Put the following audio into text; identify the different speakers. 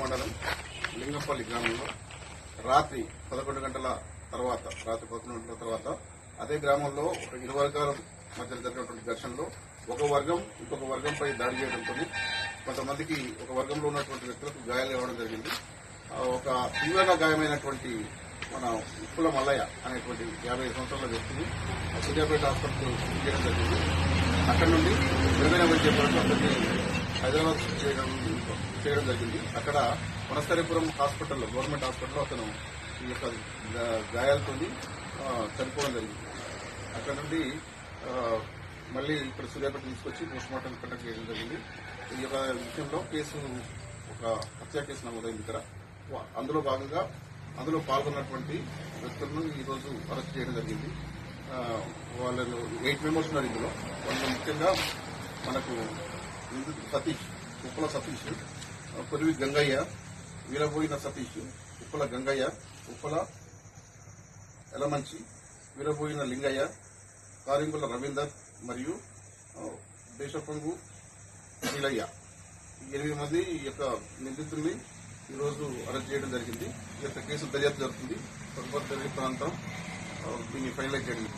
Speaker 1: మండలం లింగంపల్లి గ్రామంలో రాత్రి 11 గంటల తర్వాత అదే గ్రామంలో ఇరు వర్గాల మధ్య జరిగినటువంటి ఘర్షణలో ఒక వర్గం ఇంకొక వర్గంపై దాడి చేయడంతో కొంతమందికి ఒక వర్గంలో ఉన్నటువంటి వ్యక్తులకు గాయాలు ఇవ్వడం జరిగింది. ఒక తీవ్రంగా గాయమైనటువంటి మన ఉప్పుల మల్లయ్య అనేటువంటి 50 సంవత్సరాల వ్యక్తిని సూర్యాపేట హాస్పిటల్ చేయడం జరిగింది. అక్కడి నుండి మెరుగైన వైద్య అతన్ని హైదరాబాద్ చేయడం జరిగింది. అక్కడ వనస్థలిపురం హాస్పిటల్లో, గవర్నమెంట్ హాస్పిటల్లో అతను ఈ యొక్క గాయాలతో చనిపోవడం జరిగింది. అక్కడ నుండి మళ్ళీ ఇక్కడ సూర్యాపేట తీసుకొచ్చి పోస్ట్ మార్టం కండక్ట్ చేయడం జరిగింది. ఈ యొక్క విషయంలో ఒక హత్యా కేసు నమోదైంది. ఇక్కడ అందులో భాగంగా అందులో పాల్గొన్నటువంటి వ్యక్తులను ఈరోజు అరెస్ట్ చేయడం జరిగింది. వాళ్ళను 8 మెంబర్స్ ఉన్నారు. ఇందులో వాళ్ళు ముఖ్యంగా మనకు సతీష్, ఉప్పల సతీష్, పొలివి గంగయ్య, వీరబోయిన సతీష్, ఉప్పల గంగయ్య, ఉప్పల ఎలమంచి, వీరబోయిన లింగయ్య, కారింగుల రవీందర్ మరియు దేశపంగు నీలయ్య, 8 మంది ఈ యొక్క నిందితుల్ని ఈరోజు అరెస్ట్ చేయడం జరిగింది. ఈ యొక్క కేసు దర్యాప్తు జరుగుతుంది. తదుపరి ప్రాంతం దీన్ని ఫైనలైజ్ చేయడం.